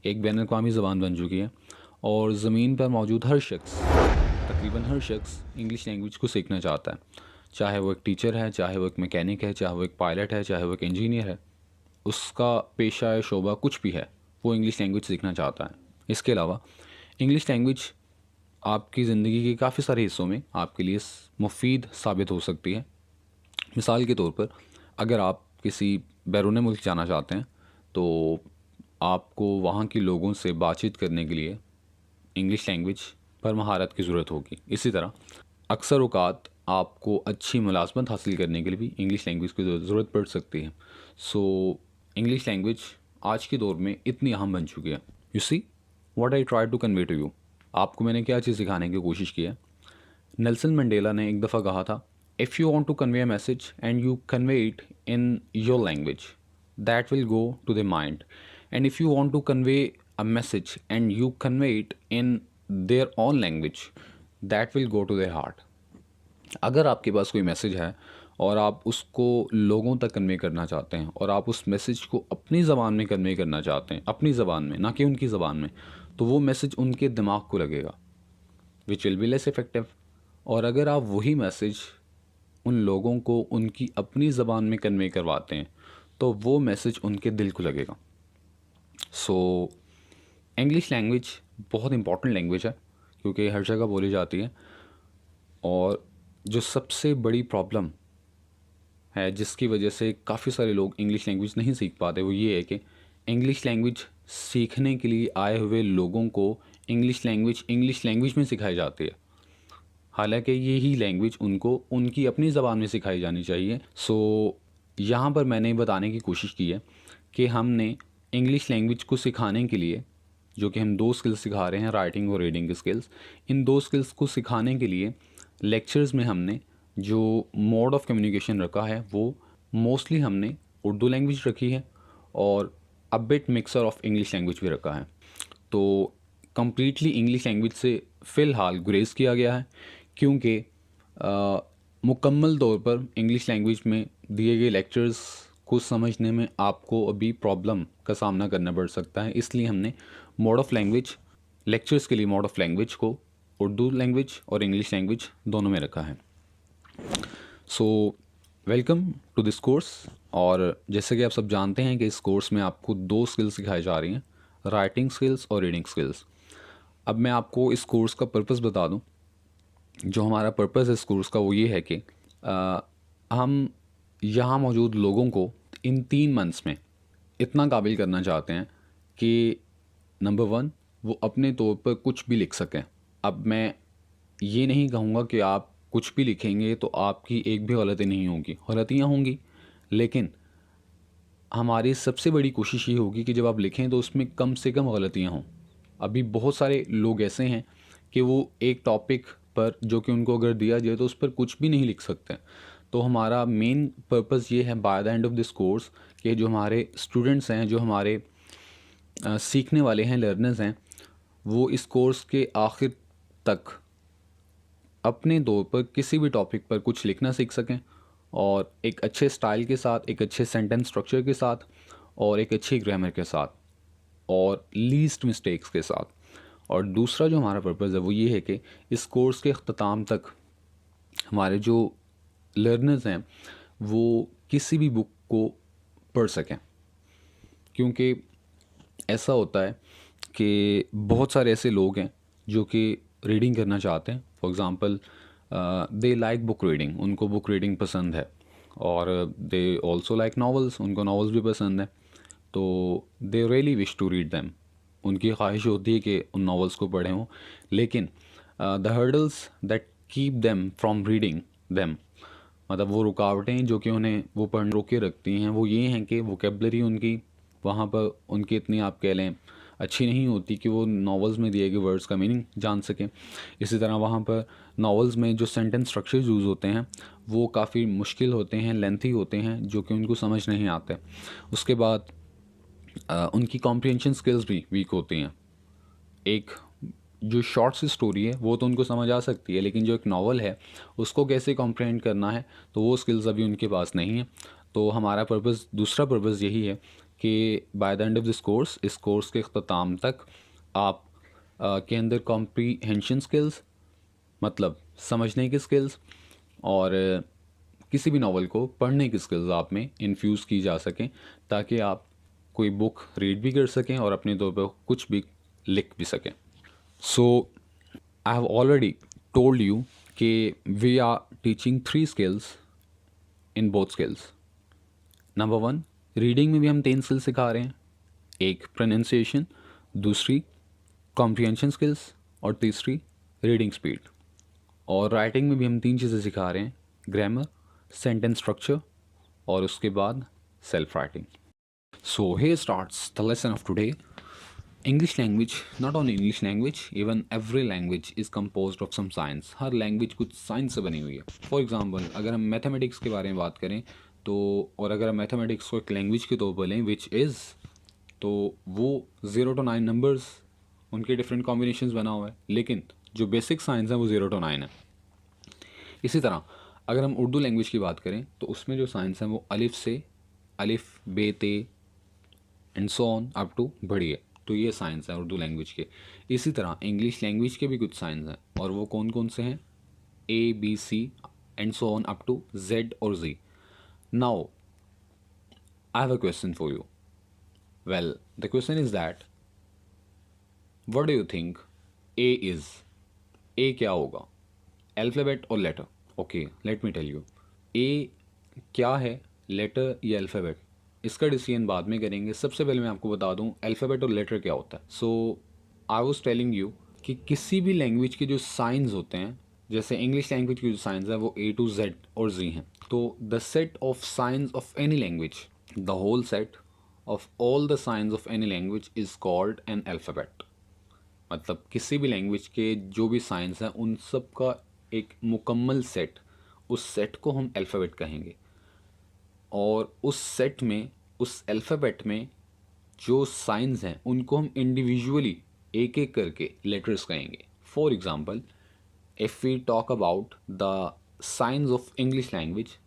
एक बैन अवी ज़बान बन चुकी है और ज़मीन पर मौजूद हर शख्स, तकरीबन हर शख्स इंग्लिश लैंग्वेज को सीखना चाहता है। चाहे वो एक टीचर है, चाहे वो एक मैकेनिक है, चाहे वो एक पायलट है, चाहे वो एक इंजीनियर है, उसका पेशा या शोबा कुछ भी है, वो इंग्लिश लैंग्वेज सीखना चाहता है। इसके अलावा इंग्लिश लैंग्वेज आपकी ज़िंदगी के काफ़ी सारे हिस्सों में आपके लिए मुफीद साबित हो सकती है। मिसाल के तौर पर अगर आप किसी बैरून मुल्क जाना चाहते हैं तो आपको वहाँ के लोगों से बातचीत करने के लिए इंग्लिश लैंग्वेज पर महारत की ज़रूरत होगी। इसी तरह अक्सर औक़ात आपको अच्छी मुलाज़मत हासिल करने के लिए भी इंग्लिश लैंग्वेज की ज़रूरत पड़ सकती है। सो इंग्लिश लैंग्वेज आज के दौर में इतनी अहम बन चुकी है। You see what I try to convey to you. आपको मैंने क्या चीज़ सिखाने की कोशिश की है। नेल्सन मंडेला ने एक दफ़ा कहा था, if you want to convey a message and you convey it in your language that will go to the mind, and if you want to convey a message and you convey it in their own language that will go to their heart. अगर आपके पास कोई message है और आप उसको लोगों तक convey करना चाहते हैं और आप उस मैसेज को अपनी ज़बान में कन्वे करना चाहते हैं, अपनी ज़बान में, ना कि उनकी ज़बान में, तो वो मैसेज उनके दिमाग को लगेगा, which will be less effective. और अगर आप वही मैसेज उन लोगों को उनकी अपनी ज़बान में कन्वे करवाते हैं तो वो मैसेज उनके दिल को लगेगा। सो इंग्लिश लैंग्वेज बहुत इंपॉर्टेंट लैंग्वेज है क्योंकि हर जगह बोली जाती है। और जो सबसे बड़ी प्रॉब्लम है जिसकी वजह से काफ़ी सारे लोग इंग्लिश लैंग्वेज नहीं सीख पाते वो ये है कि इंग्लिश लैंग्वेज सीखने के लिए आए हुए लोगों को इंग्लिश लैंग्वेज में सिखाई जाती है, हालांकि यही लैंग्वेज उनको उनकी अपनी ज़बान में सिखाई जानी चाहिए। सो यहाँ पर मैंने बताने की कोशिश की है कि हमने इंग्लिश लैंग्वेज को सिखाने के लिए जो कि हम दो स्किल्स सिखा रहे हैं, राइटिंग और रीडिंग स्किल्स, इन दो स्किल्स को सिखाने के लिए लेक्चर्स में हमने जो मोड ऑफ़ कम्युनिकेशन रखा है वो मोस्टली हमने उर्दू लैंग्वेज रखी है और a bit mixer of English language भी रखा है। तो कम्प्लीटली इंग्लिश लैंग्वेज से फ़िलहाल गुरेज किया गया है क्योंकि मुकम्मल तौर पर इंग्लिश लैंग्वेज में दिए गए लेक्चर्स को समझने में आपको अभी प्रॉब्लम का सामना करना पड़ सकता है। इसलिए हमने मोड ऑफ़ लैंग्वेज लेक्चर्स के लिए मोड ऑफ़ लैंग्वेज को उर्दू लैंग्वेज और इंग्लिश लैंग्वेज दोनों में रखा है। So welcome to this course. और जैसे कि आप सब जानते हैं कि इस कोर्स में आपको दो स्किल्स सिखाई जा रही हैं, राइटिंग स्किल्स और रीडिंग स्किल्स। अब मैं आपको इस कोर्स का पर्पस बता दूं। जो हमारा पर्पस है इस कोर्स का वो ये है कि हम यहाँ मौजूद लोगों को इन 3 मंथ्स में इतना काबिल करना चाहते हैं कि नंबर 1 वो अपने तौर पर कुछ भी लिख सकें। अब मैं ये नहीं कहूँगा कि आप कुछ भी लिखेंगे तो आपकी एक भी गलती नहीं होगी, गलतियाँ होंगी, लेकिन हमारी सबसे बड़ी कोशिश ये होगी कि जब आप लिखें तो उसमें कम से कम गलतियाँ हों। अभी बहुत सारे लोग ऐसे हैं कि वो एक टॉपिक पर जो कि उनको अगर दिया जाए तो उस पर कुछ भी नहीं लिख सकते। तो हमारा मेन पर्पस ये है by the end of this course कि जो हमारे स्टूडेंट्स हैं, जो हमारे सीखने वाले हैं, लर्नर्स हैं, वो इस कोर्स के आखिर तक अपने तौर पर किसी भी टॉपिक पर कुछ लिखना सीख सकें और एक अच्छे स्टाइल के साथ, एक अच्छे सेंटेंस स्ट्रक्चर के साथ और एक अच्छी ग्रामर के साथ और लीस्ट मिस्टेक्स के साथ। और दूसरा जो हमारा पर्पज़ है वो ये है कि इस कोर्स के अख्ताम तक हमारे जो लर्नर्स हैं वो किसी भी बुक को पढ़ सकें, क्योंकि ऐसा होता है कि बहुत सारे ऐसे लोग हैं जो कि रीडिंग करना चाहते हैं। For example they like book reading, उनको बुक रीडिंग पसंद है, और दे ऑल्सो लाइक नावल्स, उनको नावल्स भी पसंद है। तो they really wish to read them, उनकी ख्वाहिश होती है कि उन नावल्स को पढ़ें हों, लेकिन the hurdles that keep them from reading them, मतलब वो रुकावटें जो कि उन्हें वो पढ़ने रोके रखती हैं, वो ये हैं कि वोकेबलरी उनकी वहाँ पर उनकी इतनी आप कह लें अच्छी नहीं होती कि वो नॉवेल्स में दिए गए वर्ड्स का मीनिंग जान सकें। इसी तरह वहाँ पर नॉवेल्स में जो सेंटेंस स्ट्रक्चर्स यूज़ होते हैं वो काफ़ी मुश्किल होते हैं, लेंथी होते हैं, जो कि उनको समझ नहीं आते। उसके बाद उनकी कॉम्प्रिहेंशन स्किल्स भी वीक होती हैं। एक जो शॉर्ट सी स्टोरी है वो तो उनको समझ आ सकती है, लेकिन जो एक नावल है उसको कैसे कॉम्प्रिहेंड करना है तो वो स्किल्स अभी उनके पास नहीं है। तो हमारा पर्पज़, दूसरा पर्पज़ यही है कि by the end of this course, इस कोर्स के अख्ताम तक आप के अंदर कॉम्प्रीहेंशन स्किल्स, मतलब समझने की स्किल्स, और किसी भी नावल को पढ़ने की स्किल्स आप में इन्फ्यूज़ की जा सकें, ताकि आप कोई बुक रीड भी कर सकें और अपने तौर पर कुछ भी लिख भी सकें. So I have already told you कि we are teaching 3 skills in both skills. Number 1, reading में भी हम 3 स्किल्स सिखा रहे हैं. एक प्रोनाउंसिएशन, दूसरी कॉम्प्रिहेंशन स्किल्स, और तीसरी रीडिंग स्पीड. और राइटिंग में भी हम 3 चीज़ें सिखा रहे हैं, ग्रामर, सेंटेंस स्ट्रक्चर, और उसके बाद self writing. So here starts the lesson of today. English language, not only English language, even every language is composed of some science. Her language कुछ साइंस से बनी हुई है. फॉर एग्जाम्पल, अगर हम मैथमेटिक्स के बारे में बात करें तो, और अगर हम मैथमेटिक्स को एक लैंग्वेज के तौर पर लें विच इज़, तो वो 0 to 9 नंबर्स, उनके डिफरेंट कॉम्बिनेशंस बना हुआ है, लेकिन जो बेसिक साइंस है वो 0 to 9 है. इसी तरह अगर हम उर्दू लैंग्वेज की बात करें तो उसमें जो साइंस है वो अलिफ से अलिफ, बे, ते and so on up to बड़ी है. तो ये साइंस है उर्दू लैंग्वेज के. इसी तरह इंग्लिश लैंग्वेज के भी कुछ साइंस हैं, और वो कौन कौन से हैं? A, B, C and so on up to Z और Z. Now I have a question for you. Well, the question is that what do you think A is? A क्या होगा, अल्फ़ाबेट और letter? Okay, let me tell you. A क्या है, letter या alphabet? इसका decision बाद में करेंगे. सबसे पहले मैं आपको बता दूं अल्फ़ाबेट और लेटर क्या होता है. सो आई वाज टेलिंग यू कि किसी भी लैंग्वेज के जो साइंस होते हैं, जैसे इंग्लिश लैंग्वेज की जो साइंस है वो ए टू जेड और जी हैं. तो the set of signs of any language, the whole set of all the signs of any language is called an alphabet. मतलब किसी भी लैंग्वेज के जो भी साइंस हैं उन सब का एक मुकम्मल सेट, उस सेट को हम अल्फ़ाबेट कहेंगे. और उस सेट में, उस अल्फ़ाबेट में जो साइंस हैं उनको हम इंडिविजुअली एक एक करके लेटर्स कहेंगे. For example, if we talk about the signs of English language,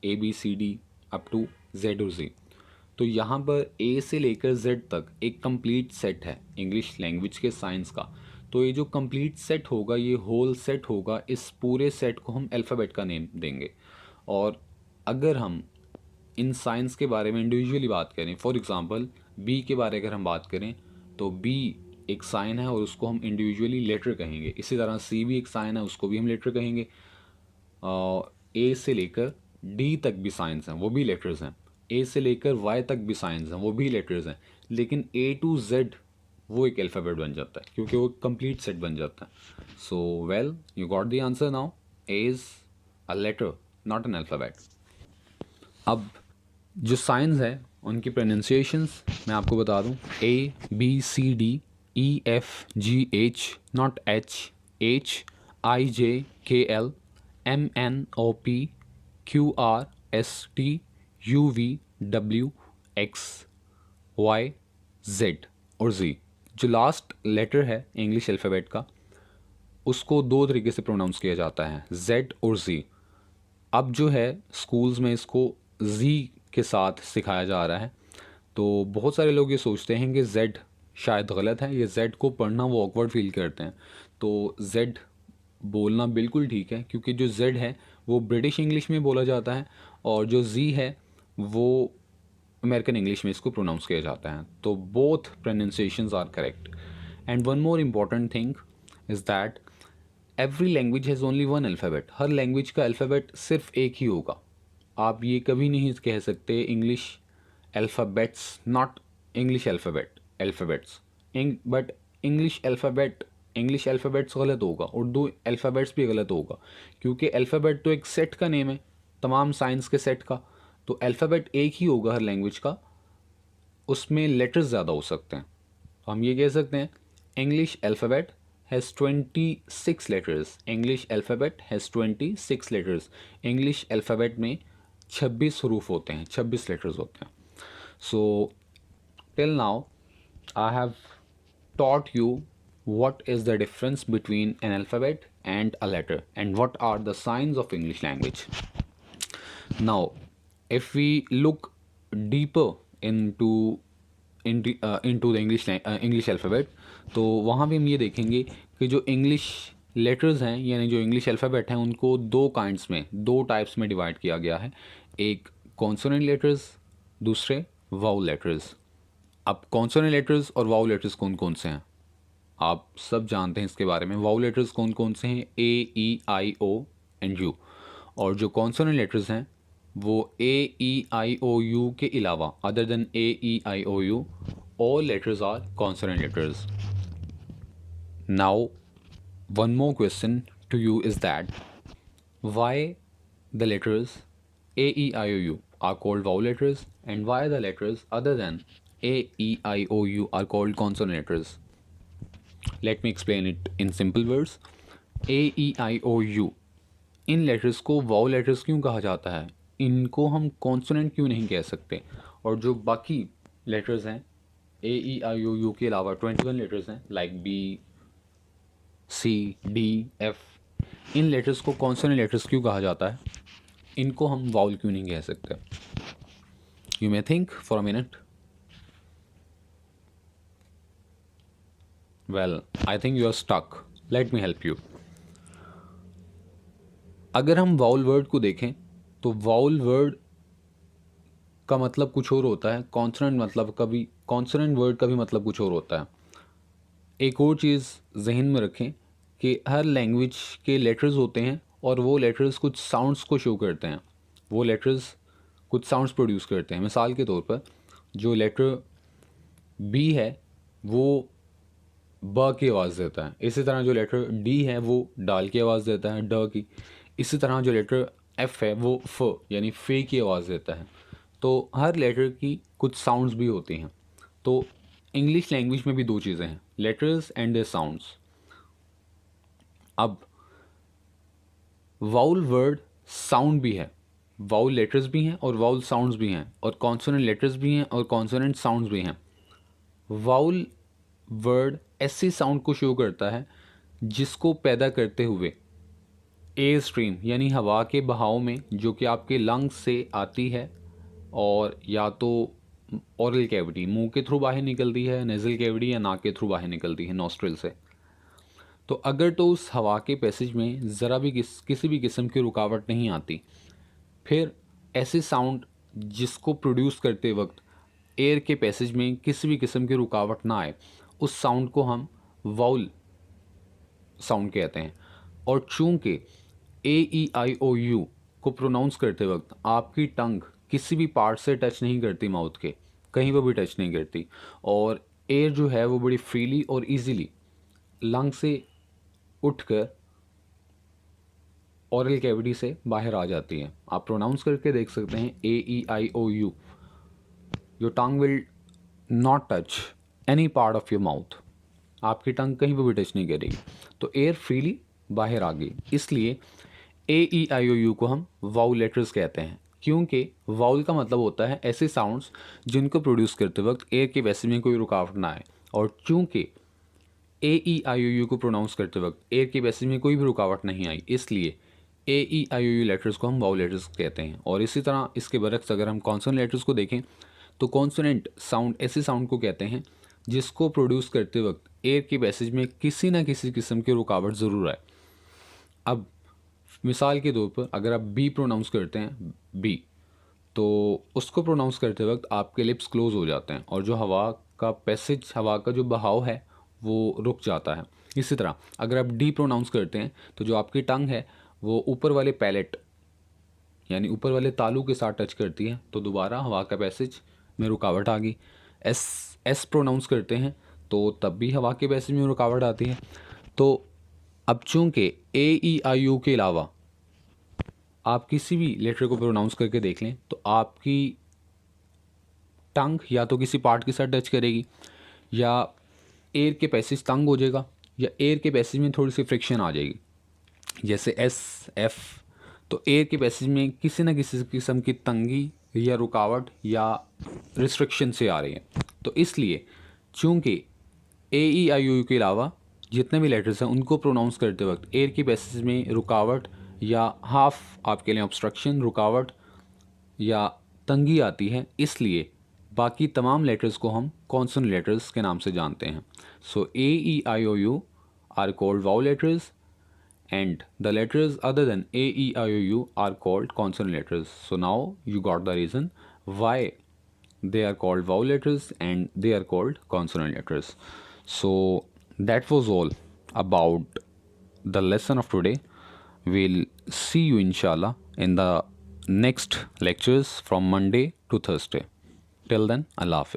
A, B, C, D up to Z और जी, तो यहाँ पर ए से लेकर जेड तक एक कंप्लीट सेट है इंग्लिश लैंग्वेज के साइंस का. तो ये जो कंप्लीट सेट होगा, ये होल सेट होगा, इस पूरे सेट को हम अल्फ़ाबेट का नेम देंगे. और अगर हम इन साइंस के बारे में इंडिविजुअली बात करें, फॉर एग्ज़ाम्पल बी के बारे अगर हम बात करें तो बी एक साइन है और उसको हम इंडिविजुअली लेटर कहेंगे. इसी तरह सी भी एक साइन है, उसको भी हम लेटर कहेंगे. ए से लेकर डी तक भी साइंस हैं, वो भी लेटर्स हैं. ए से लेकर वाई तक भी साइंस हैं, वो भी लेटर्स हैं. लेकिन ए टू जेड वो एक अल्फ़ाबेट बन जाता है, क्योंकि वो कंप्लीट सेट बन जाता है. So well, you got the answer now. A is a letter, not an alphabet. अब जो साइंस है उनकी प्रोनाउंसिएशंस मैं आपको बता दूं. A, B, C, D, E, F, G, H, not H, H, I, J, K, L, M, N, O, P, Q, R, S, T, U, V, W, X, Y, Z और Z. जो last letter है English alphabet का, उसको 2 तरीके से pronounce किया जाता है, जेड और जी. अब जो है स्कूल्स में इसको जी के साथ सिखाया जा रहा है. तो बहुत सारे लोग ये सोचते हैं कि जेड शायद गलत है, ये जेड को पढ़ना वो ऑकवर्ड फील करते हैं. तो जेड बोलना बिल्कुल ठीक है, क्योंकि जो जेड है वो ब्रिटिश इंग्लिश में बोला जाता है, और जो जी है वो अमेरिकन इंग्लिश में इसको प्रोनाउंस किया जाता है. तो both pronunciations are correct. And one more important thing is that every language has only one alphabet. हर लैंग्वेज का अल्फ़ाबेट सिर्फ एक ही होगा. आप ये कभी नहीं कह सकते English alphabets, not English alphabets, but English alphabets गलत होगा, उर्दू अल्फ़ाबेट्स भी गलत होगा, क्योंकि अल्फ़ाबेट तो एक सेट का नेम है, तमाम साइंस के सेट का. तो अल्फ़ाबेट एक ही होगा हर लैंग्वेज का, उसमें लेटर्स ज़्यादा हो सकते हैं. तो हम ये कह सकते हैं English alphabet has 26 letters. English alphabet has 26 letters. English alphabet में 26 हरूफ होते हैं, 26 लेटर्स होते हैं. So till now I have taught you what is the difference between an alphabet and a letter, and what are the signs of English language. Now if we look deeper into into the English alphabet. तो वहाँ पे हम ये देखेंगे कि जो English letters हैं यानी जो इंग्लिश अल्फ़ाबेट हैं उनको दो टाइप्स में डिवाइड किया गया है। एक कॉन्सोनेंट लेटर्स, दूसरे वाउल लेटर्स। अब कॉन्सोनेंट लेटर्स और वाउल लेटर्स कौन कौन से हैं आप सब जानते हैं इसके बारे में। वाउल लेटर्स कौन कौन से हैं? A, E, I, O and you. और जो कॉन्सोनेंट लेटर्स हैं वो ए, ई, आई, ओ, यू के अलावा other than A, E, I, O, U all letters are consonant letters. Now one more question to you is that why the letters A, E, I, O, U are called vowel letters and why the letters other than A, E, I, O, U are called consonant letters. Let me explain it in simple words. A, E, I, O, U in letters को vowel letters क्यों कहा जाता है? इनको हम consonant क्यों नहीं कह सकते? और जो बाकी लेटर्स हैं A, E, I, O, U के अलावा 21 लेटर्स हैं like B, C, D, F, इन लेटर्स को कॉन्सोनेंट लेटर्स क्यों कहा जाता है? इनको हम वाउल क्यों नहीं कह सकते? You may think for a minute. Well, I think you are stuck. Let me help you. अगर हम वाउल वर्ड को देखें तो वाउल वर्ड का मतलब कुछ और होता है, कॉन्सोनेंट वर्ड का भी मतलब कुछ और होता है। एक और चीज़ जहन में रखें कि हर लैंग्वेज के लेटर्स होते हैं और वो लेटर्स कुछ साउंड्स को शो करते हैं, वो लेटर्स कुछ साउंड्स प्रोड्यूस करते हैं। मिसाल के तौर पर जो लेटर बी है वो ब की आवाज़ देता है, इसी तरह जो लेटर डी है वो डाल की आवाज़ देता है, ड की। इसी तरह जो लेटर एफ़ है वो फ यानी फे की आवाज़ देता है। तो हर लेटर की कुछ साउंड्स भी होती हैं। तो इंग्लिश लैंग्वेज में भी दो चीज़ें हैं, लेटर्स एंड देयर साउंड्स। अब वाउल वर्ड साउंड भी है, वाउल लेटर्स भी हैं और वाउल साउंड्स भी हैं, और कॉन्सोनेंट लेटर्स भी हैं और कॉन्सोनेंट साउंड्स भी हैं। वाउल वर्ड ऐसी साउंड को शो करता है जिसको पैदा करते हुए एयर स्ट्रीम यानी हवा के बहाव में, जो कि आपके लंग्स से आती है और या तो ओरल कैविटी मुंह के थ्रू बाहर निकलती है, नेज़ल कैविटी या नाक के थ्रू बाहर निकलती है नॉस्ट्रिल से। तो अगर तो उस हवा के पैसेज में ज़रा भी किसी भी किस्म की रुकावट नहीं आती, फिर ऐसी साउंड जिसको प्रोड्यूस करते वक्त एयर के पैसेज में किसी भी किस्म की रुकावट ना आए, उस साउंड को हम वाउल साउंड कहते हैं। और चूंकि ए, ई, आई, ओ, यू को प्रोनाउंस करते वक्त आपकी टंग किसी भी पार्ट से टच नहीं करती, माउथ के कहीं पर भी टच नहीं करती, और एयर जो है वो बड़ी फ्रीली और इजीली लंग से उठकर ओरल कैविटी से बाहर आ जाती है। आप प्रोनाउंस करके देख सकते हैं A, E, I, O, U. Your tongue will not touch any part of your mouth, आपकी टंग कहीं पर भी टच नहीं करेगी, तो एयर फ्रीली बाहर आ गई। इसलिए ए, ई, आई, ओ, यू को हम वाउल लेटर्स कहते हैं, क्योंकि वाउल का मतलब होता है ऐसे साउंड्स जिनको प्रोड्यूस करते वक्त एयर के पैसेज में कोई रुकावट ना आए। और चूंकि ए, ई, आई, ओ, यू को प्रोनाउंस करते वक्त एयर के पैसेज में कोई भी रुकावट नहीं आई, इसलिए ए, E, I, O, you letters को हम वाउल लेटर्स कहते हैं। और इसी तरह इसके बरक्स अगर हम कॉन्सोनेंट लेटर्स को देखें तो कॉन्सोनेंट साउंड ऐसे साउंड को कहते हैं जिसको प्रोड्यूस करते वक्त एयर के पैसेज में किसी ना किसी किस्म की रुकावट ज़रूर आए। अब मिसाल के तौर पर अगर आप बी प्रोनाउंस करते हैं बी, तो उसको प्रोनाउंस करते वक्त आपके लिप्स क्लोज हो जाते हैं और जो हवा का पैसेज, हवा का जो बहाव है वो रुक जाता है। इसी तरह अगर आप डी प्रोनाउंस करते हैं तो जो आपकी टंग है वो ऊपर वाले पैलेट यानी ऊपर वाले तालू के साथ टच करती है, तो दोबारा हवा का पैसेज में रुकावट आ गई। एस प्रोनाउंस करते हैं तो तब भी हवा के पैसेज में रुकावट आती है। तो अब चूंकि ए, ई, आई, यू के अलावा आप किसी भी लेटर को प्रोनाउंस करके देख लें तो आपकी टंग या तो किसी पार्ट के साथ टच करेगी, या एयर के पैसेज तंग हो जाएगा, या एयर के पैसेज में थोड़ी सी फ्रिक्शन आ जाएगी। जैसे एस, एफ, तो एयर के पैसेज में किसी न किसी किस्म की तंगी या रुकावट या रिस्ट्रिक्शन से आ रही है। तो इसलिए चूंकि ए, ई, आई, यू के अलावा जितने भी लेटर्स हैं उनको प्रोनाउंस करते वक्त एयर की पैसेज में रुकावट या हाफ आपके लिए ऑब्स्ट्रक्शन, रुकावट या तंगी आती है, इसलिए बाकी तमाम लेटर्स को हम कॉन्सोनेंट लेटर्स के नाम से जानते हैं. So A E I O U are called vowel letters and the letters other than A, E, I, O, U are called consonant letters. So now you got the reason why they are called vowel letters and they are called consonant letters. So that was all about the lesson of today. We'll see you inshallah in the next lectures from Monday to Thursday. Till then, Allah Hafiz.